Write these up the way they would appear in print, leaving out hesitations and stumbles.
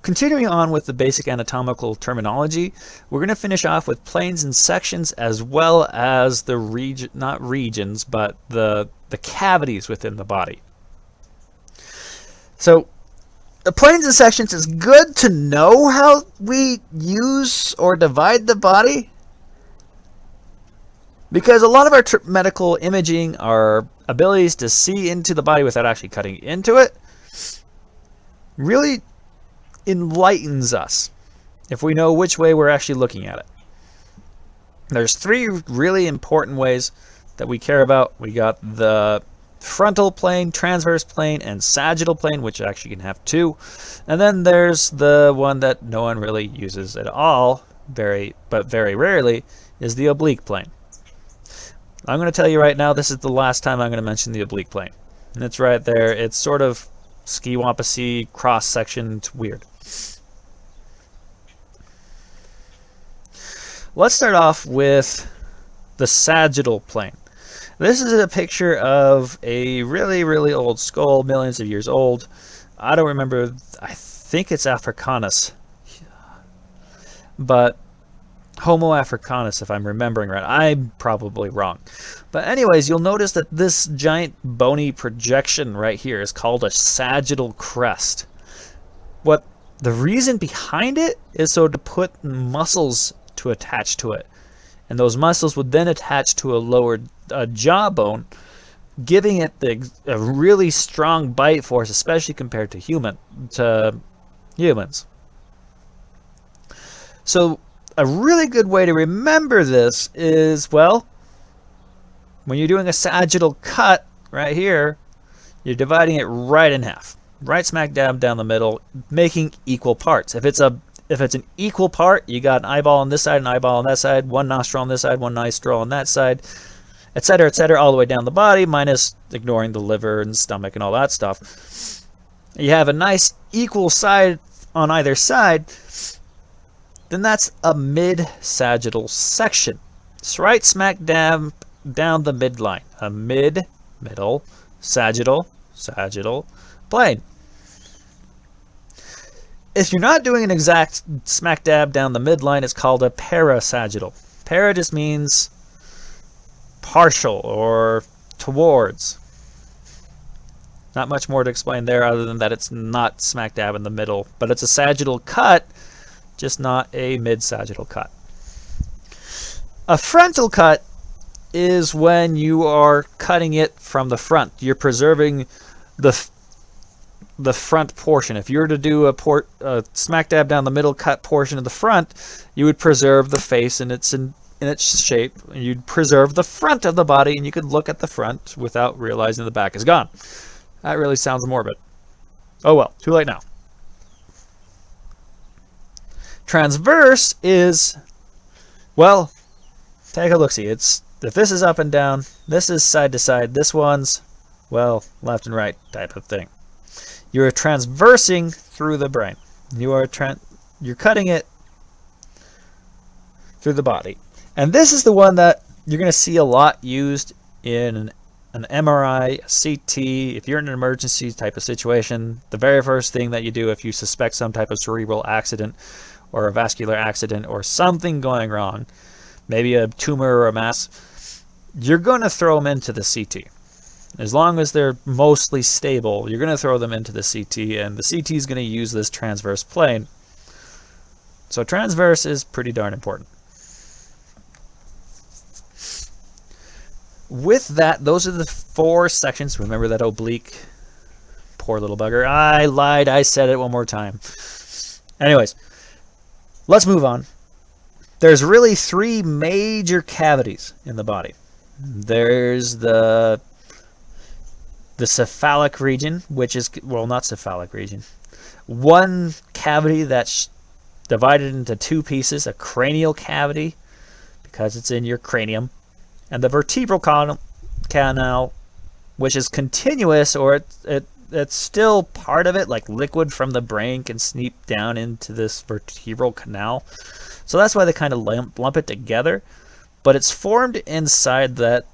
continuing on with the basic anatomical terminology, we're going to finish off with planes and sections, as well as the not regions, but the cavities within the body. So the planes and sections is good to know how we use or divide the body, because a lot of our medical imaging, our abilities to see into the body without actually cutting into it, really enlightens us if we know which way we're actually looking at it. There's three really important ways that we care about. We got the frontal plane, transverse plane, and sagittal plane, which actually can have two. And then there's the one that no one really uses at all, but very rarely, is the oblique plane. I'm going to tell you right now, this is the last time I'm going to mention the oblique plane. And it's right there. It's sort of ski-wampasy, cross-section. It's weird. Let's start off with the sagittal plane. This is a picture of a really, really old skull, millions of years old. I don't remember, I think it's Africanus, but Homo africanus, if I'm remembering right. I'm probably wrong. But anyways, you'll notice that this giant bony projection right here is called a sagittal crest. What the reason behind it is so to put muscles to attach to it, and those muscles would then attach to a lower jawbone, giving it a really strong bite force, especially compared to humans. So a really good way to remember this is, well, when you're doing a sagittal cut right here, you're dividing it right in half, right smack dab down the middle, making equal parts. If it's an equal part, you got an eyeball on this side, an eyeball on that side, one nostril on this side, one nostril on that side, etc., etc., all the way down the body, minus ignoring the liver and stomach and all that stuff. You have a nice equal side on either side, then that's a mid-sagittal section. It's right smack dab down the midline. A middle, sagittal plane. If you're not doing an exact smack dab down the midline, it's called a parasagittal. Para just means partial or towards. Not much more to explain there other than that it's not smack dab in the middle, but it's a sagittal cut, just not a mid-sagittal cut. A frontal cut is when you are cutting it from the front. You're preserving the front portion. If you were to do a smack dab down the middle cut portion of the front, you would preserve the face in its shape. You'd preserve the front of the body, and you could look at the front without realizing the back is gone. That really sounds morbid. Oh well, too late now. Transverse is, well, take a look-see. If this is up and down, this is side to side, this one's, well, left and right type of thing. You're transversing through the brain. You're cutting it through the body. And this is the one that you're going to see a lot used in an MRI, a CT. If you're in an emergency type of situation, the very first thing that you do if you suspect some type of cerebral accident or a vascular accident or something going wrong, maybe a tumor or a mass, you're going to throw them into the CT. As long as they're mostly stable, you're going to throw them into the CT, and the CT is going to use this transverse plane. So transverse is pretty darn important. With that, those are the four sections. Remember that oblique? Poor little bugger. I lied. I said it one more time. Anyways, let's move on. There's really three major cavities in the body. There's the cephalic region, which is, well, not cephalic region. One cavity that's divided into two pieces, a cranial cavity, because it's in your cranium, and the vertebral canal, which is continuous, or it's still part of it, like liquid from the brain can seep down into this vertebral canal. So that's why they kind of lump it together. But it's formed inside the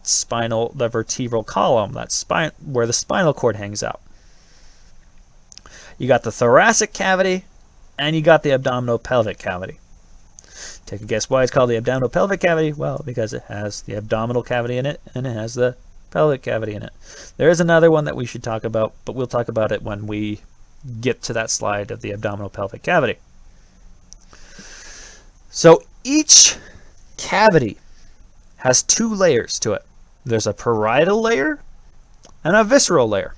vertebral column, that spine where the spinal cord hangs out. You got the thoracic cavity and you got the abdominopelvic cavity. Take a guess why it's called the abdominopelvic cavity? Well, because it has the abdominal cavity in it, and it has the pelvic cavity in it. There is another one that we should talk about, but we'll talk about it when we get to that slide of the abdominopelvic cavity. So each cavity has two layers to it. There's a parietal layer and a visceral layer.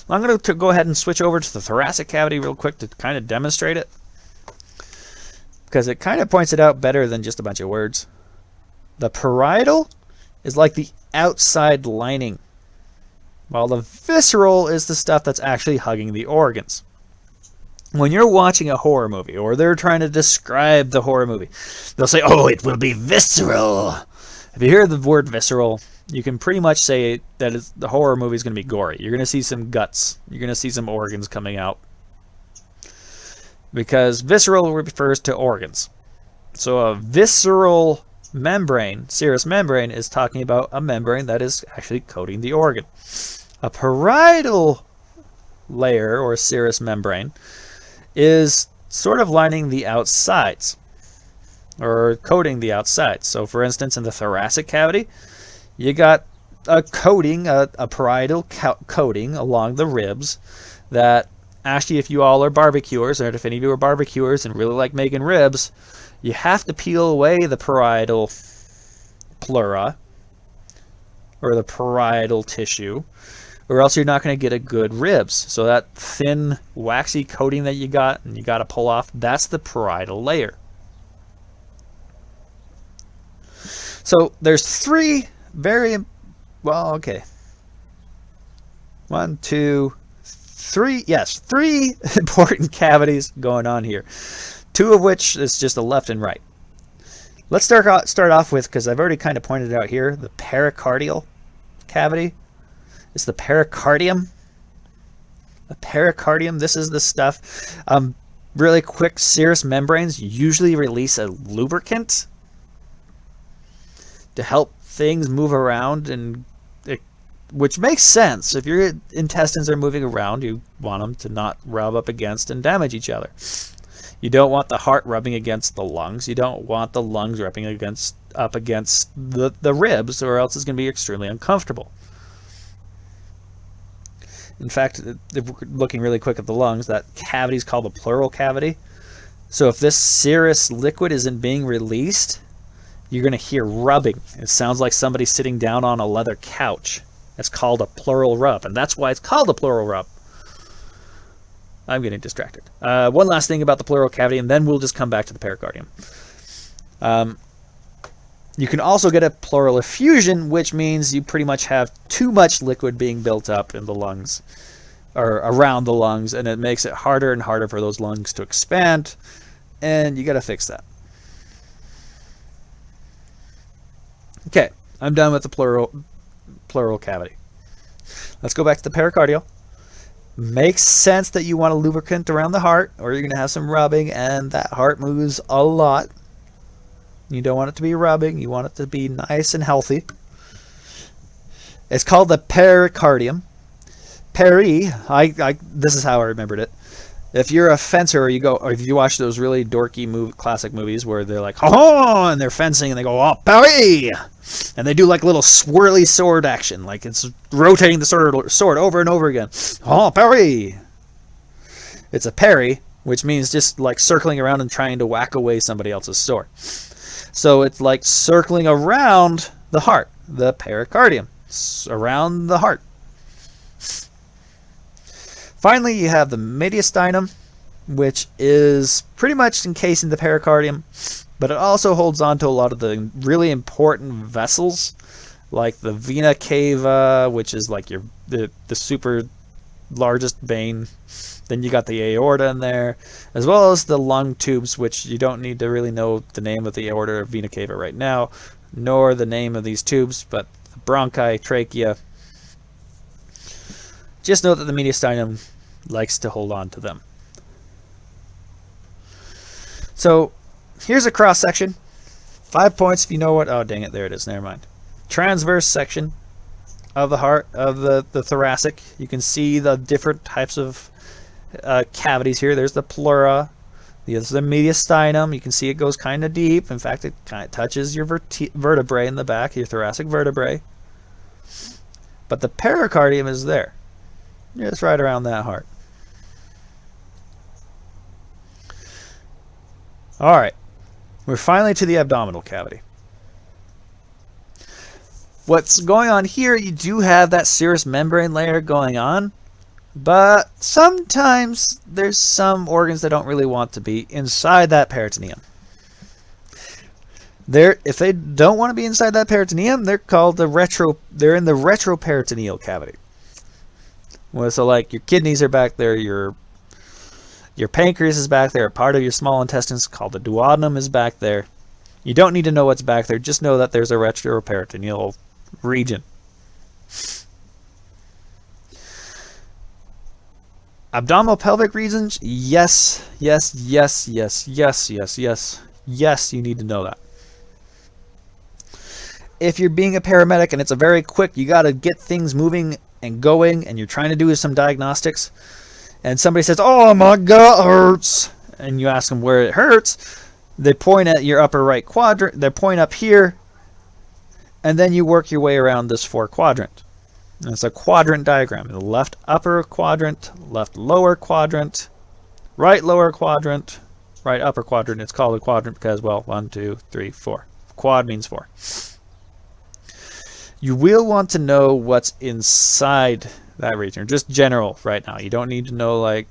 I'm going to go ahead and switch over to the thoracic cavity real quick to kind of demonstrate it, because it kind of points it out better than just a bunch of words. The parietal is like the outside lining, while the visceral is the stuff that's actually hugging the organs. When you're watching a horror movie, or they're trying to describe the horror movie, they'll say, oh, it will be visceral. If you hear the word visceral, you can pretty much say that the horror movie is going to be gory. You're going to see some guts. You're going to see some organs coming out. Because visceral refers to organs. So a visceral membrane, serous membrane, is talking about a membrane that is actually coating the organ. A parietal layer, or serous membrane, is sort of lining the outsides, or coating the outsides. So for instance, in the thoracic cavity, you got a coating, a parietal coating along the ribs that actually, if you all are barbecuers, or if any of you are barbecuers and really like making ribs, you have to peel away the parietal pleura, or the parietal tissue, or else you're not going to get a good ribs. So that thin, waxy coating that you got, and you got to pull off, that's the parietal layer. So there's three very, well, okay. 1, 2, 3, yes, 3 important cavities going on here. 2 of which is just the left and right. Let's start off with, because I've already kind of pointed it out here, the pericardial cavity. It's the pericardium. The pericardium, this is the stuff. Really quick, serous membranes usually release a lubricant to help things move around, and which makes sense. If your intestines are moving around, you want them to not rub up against and damage each other. You don't want the heart rubbing against the lungs. You don't want the lungs rubbing up against the ribs, or else it's going to be extremely uncomfortable. In fact, if we're looking really quick at the lungs, that cavity is called the pleural cavity. So if this serous liquid isn't being released, you're going to hear rubbing. It sounds like somebody sitting down on a leather couch. It's called a pleural rub, and that's why it's called a pleural rub. I'm getting distracted. One last thing about the pleural cavity, and then we'll just come back to the pericardium. You can also get a pleural effusion, which means you pretty much have too much liquid being built up in the lungs, or around the lungs, and it makes it harder and harder for those lungs to expand, and you got to fix that. Okay, I'm done with the pleural cavity. Let's go back to the pericardial. Makes sense that you want a lubricant around the heart, or you're going to have some rubbing, and that heart moves a lot. You don't want it to be rubbing. You want it to be nice and healthy. It's called the pericardium. This is how I remembered it. If you're a fencer, or if you watch those really dorky classic movies where they're like, oh, and they're fencing, and they go, oh, peri! And they do like little swirly sword action, like it's rotating the sword over and over again. Oh, peri! It's a peri, which means just like circling around and trying to whack away somebody else's sword. So it's like circling around the heart, the pericardium, around the heart. Finally, you have the mediastinum, which is pretty much encasing the pericardium, but it also holds on to a lot of the really important vessels, like the vena cava, which is like the super largest vein. Then you got the aorta in there, as well as the lung tubes, which you don't need to really know the name of the aorta or vena cava right now, nor the name of these tubes, but the bronchi, trachea. Just know that the mediastinum likes to hold on to them. So here's a cross section. 5 points if you know what. Oh, dang it. There it is. Never mind. Transverse section of the heart, of the thoracic. You can see the different types of cavities here. There's the pleura. There's the mediastinum. You can see it goes kind of deep. In fact, it kind of touches your vertebrae in the back, your thoracic vertebrae. But the pericardium is there. Just right around that heart. All right. We're finally to the abdominal cavity. What's going on here, you do have that serous membrane layer going on. But sometimes there's some organs that don't really want to be inside that peritoneum. If they don't want to be inside that peritoneum, they're called they're in the retroperitoneal cavity. Well, so like your kidneys are back there, your pancreas is back there, a part of your small intestines called the duodenum is back there. You don't need to know what's back there, just know that there's a retroperitoneal region. Abdominal pelvic regions, yes, yes, yes, yes, yes, yes, yes, yes, you need to know that. If you're being a paramedic and it's a very quick, you got to get things moving and going, and you're trying to do some diagnostics, and somebody says, "Oh my God, it hurts," and you ask them where it hurts, they point at your upper right quadrant, they point up here, and then you work your way around this 4-quadrant. And it's a quadrant diagram. The left upper quadrant, left lower quadrant, right lower quadrant, right upper quadrant. It's called a quadrant because, well, 1, 2, 3, 4. Quad means 4. You will want to know what's inside that region, just general right now. You don't need to know like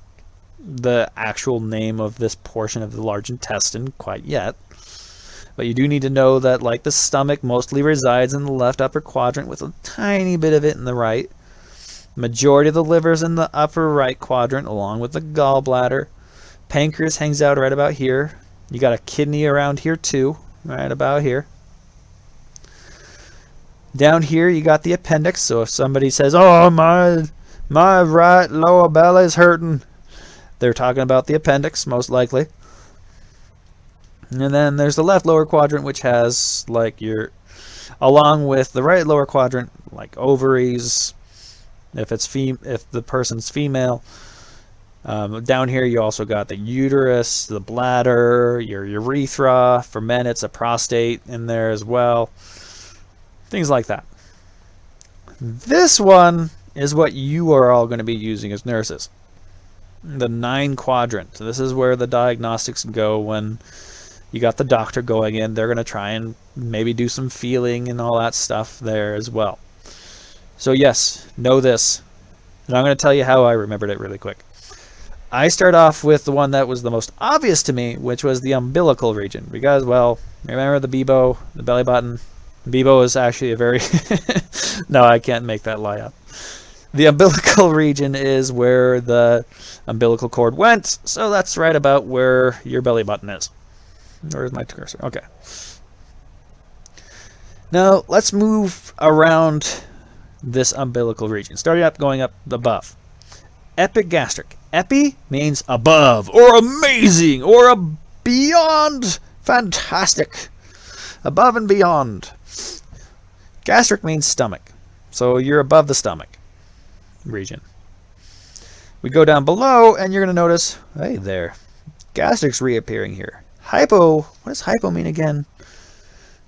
the actual name of this portion of the large intestine quite yet. But you do need to know that like the stomach mostly resides in the left upper quadrant with a tiny bit of it in the right. Majority of the liver's in the upper right quadrant along with the gallbladder. Pancreas hangs out right about here. You got a kidney around here too, right about here. Down here you got the appendix, so if somebody says, "Oh, my right lower belly's hurting," they're talking about the appendix most likely. And then there's the left lower quadrant, which has like along with the right lower quadrant, like ovaries, if the person's female. Down here you also got the uterus, the bladder, your urethra. For men, it's a prostate in there as well. Things like that. This one is what you are all going to be using as nurses. The 9 quadrant. So this is where the diagnostics go when you got the doctor going in. They're going to try and maybe do some feeling and all that stuff there as well. So yes, know this. And I'm going to tell you how I remembered it really quick. I start off with the one that was the most obvious to me, which was the umbilical region. Because, well, remember the BIBO, the belly button? BIBO is actually a very... No, I can't make that lie up. The umbilical region is where the umbilical cord went, so that's right about where your belly button is. Where's my cursor? Okay. Now, let's move around this umbilical region. Starting up, going up above. Epigastric. Epi means above, or amazing, or beyond fantastic. Above and beyond. Gastric means stomach. So you're above the stomach region. We go down below, and you're going to notice, hey there, gastric's reappearing here. Hypo, what does hypo mean again?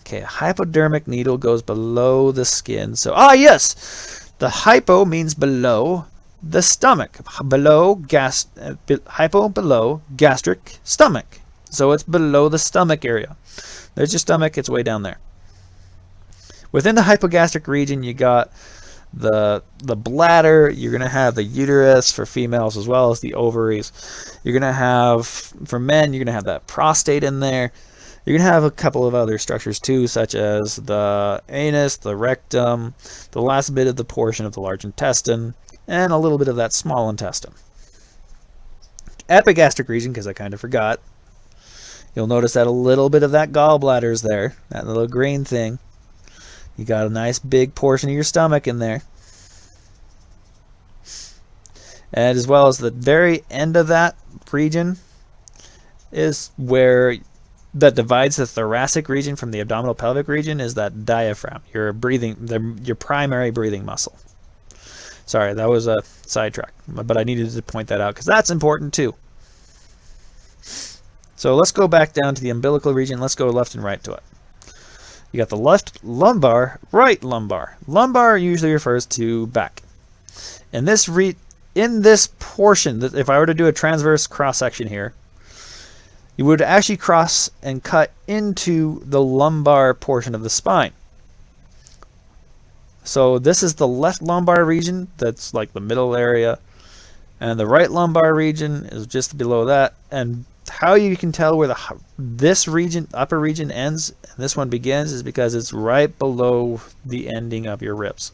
Okay, a hypodermic needle goes below the skin. So, yes, the hypo means below the stomach. Hypo, below, gastric, stomach. So it's below the stomach area. There's your stomach, it's way down there. Within the hypogastric region, you got the bladder. You're going to have the uterus for females as well as the ovaries. You're going to have, for men, you're going to have that prostate in there. You're going to have a couple of other structures too, such as the anus, the rectum, the last bit of the portion of the large intestine, and a little bit of that small intestine. Epigastric region, because I kind of forgot. You'll notice that a little bit of that gallbladder is there, that little green thing. You got a nice big portion of your stomach in there. And as well as the very end of that region is where that divides the thoracic region from the abdominal pelvic region is that diaphragm, your primary breathing muscle. Sorry, that was a sidetrack, but I needed to point that out because that's important too. So let's go back down to the umbilical region. Let's go left and right to it. You got the left lumbar, right lumbar. Lumbar usually refers to back. In this portion, if I were to do a transverse cross section here, you would actually cross and cut into the lumbar portion of the spine. So this is the left lumbar region, that's like the middle area, and the right lumbar region is just below that. And how you can tell where this region, upper region, ends and this one begins is because it's right below the ending of your ribs.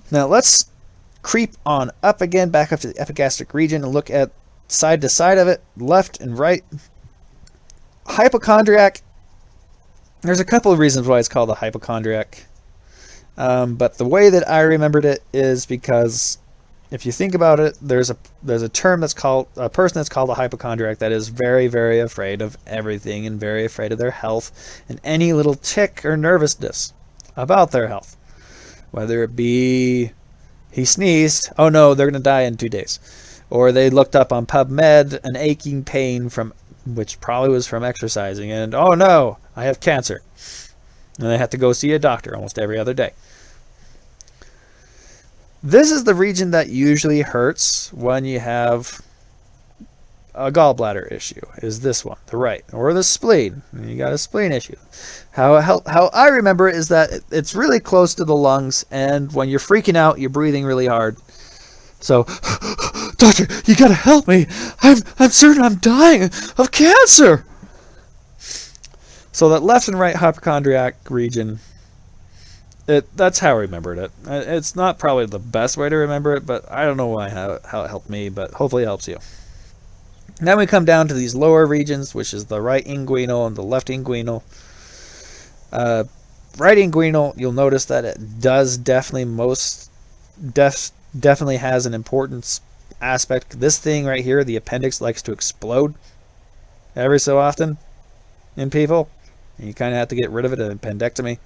Now let's creep on up again, back up to the epigastric region, and look at side to side of it, left and right. Hypochondriac. There's a couple of reasons why it's called a hypochondriac. But the way that I remembered it is because if you think about it, there's a term that's called a person that's called a hypochondriac that is very, very afraid of everything and very afraid of their health and any little tick or nervousness about their health. Whether it be he sneezed, oh no, they're going to die in 2 days. Or they looked up on PubMed an aching pain which probably was from exercising, and oh no, I have cancer. And they have to go see a doctor almost every other day. This is the region that usually hurts when you have a gallbladder issue, is this one, the right, or the spleen. You got a spleen issue. How I remember it is that it's really close to the lungs, and when you're freaking out, you're breathing really hard. So, doctor, you gotta help me. I'm certain I'm dying of cancer. So that left and right hypochondriac region, that's how I remembered it. It's not probably the best way to remember it, but I don't know how it helped me, but hopefully it helps you. Then we come down to these lower regions, which is the right inguinal and the left inguinal. Right inguinal, you'll notice that it does definitely definitely has an importance aspect. This thing right here, the appendix, likes to explode every so often in people. And you kind of have to get rid of it, an appendectomy.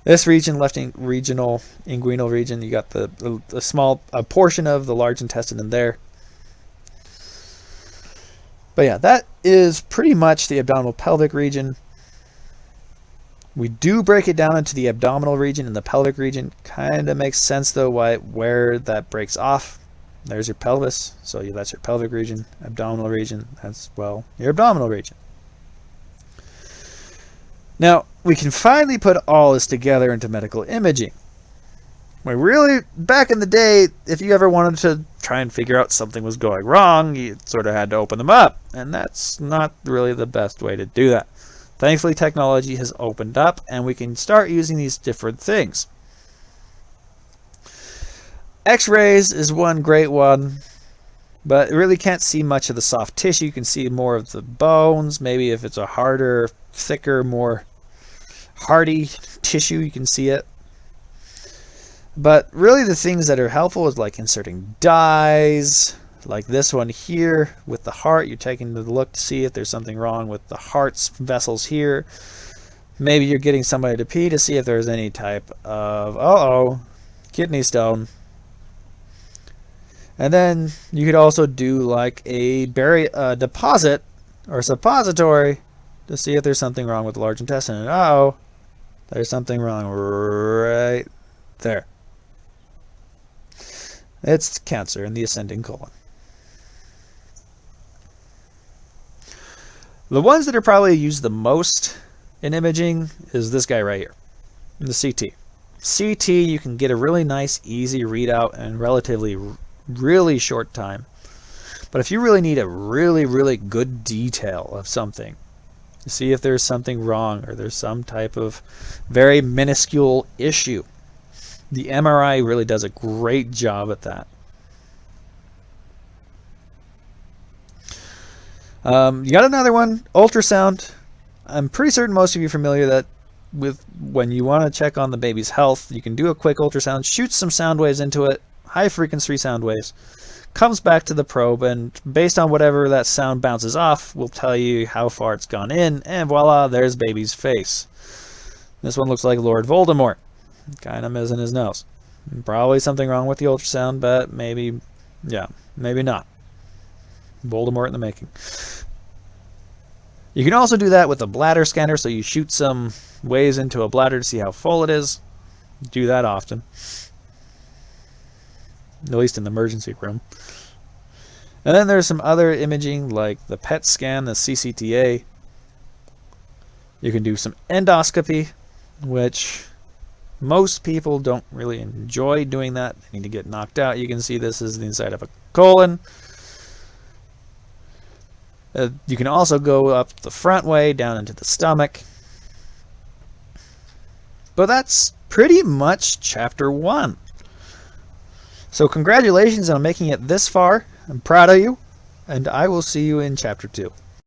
This region, left regional inguinal region, you got the small portion of the large intestine in there. But yeah, that is pretty much the abdominal pelvic region. We do break it down into the abdominal region and the pelvic region. Kind of makes sense though where that breaks off. There's your pelvis, so that's your pelvic region. Abdominal region, that's, well, your abdominal region. Now, we can finally put all this together into medical imaging. Really, back in the day, if you ever wanted to try and figure out something was going wrong, you sort of had to open them up. And that's not really the best way to do that. Thankfully, technology has opened up, and we can start using these different things. X-rays is one great one, but really can't see much of the soft tissue. You can see more of the bones. Maybe if it's a harder, thicker, more hardy tissue, you can see it. But really the things that are helpful is like inserting dyes, like this one here with the heart. You're taking the look to see if there's something wrong with the heart's vessels here. Maybe you're getting somebody to pee to see if there's any type of, kidney stone. And then you could also do like a deposit or suppository to see if there's something wrong with the large intestine. And there's something wrong right there. It's cancer in the ascending colon. The ones that are probably used the most in imaging is this guy right here, the CT. CT, you can get a really nice, easy readout in relatively really short time. But if you really need a really, really good detail of something, to see if there's something wrong or there's some type of very minuscule issue, the MRI really does a great job at that. You got another one, ultrasound. I'm pretty certain most of you are familiar with when you want to check on the baby's health, you can do a quick ultrasound, shoot some sound waves into it, high frequency sound waves, comes back to the probe, and based on whatever that sound bounces off, will tell you how far it's gone in, and voila, there's baby's face. This one looks like Lord Voldemort. Kind of missing his nose. Probably something wrong with the ultrasound, but maybe, yeah, maybe not. Voldemort in the making. You can also do that with a bladder scanner, so you shoot some waves into a bladder to see how full it is. Do that often. At least in the emergency room. And then there's some other imaging like the PET scan, the CCTA. You can do some endoscopy, which most people don't really enjoy doing that. They need to get knocked out. You can see this is the inside of a colon. You can also go up the front way, down into the stomach. But that's pretty much chapter 1. So congratulations on making it this far. I'm proud of you, and I will see you in chapter 2.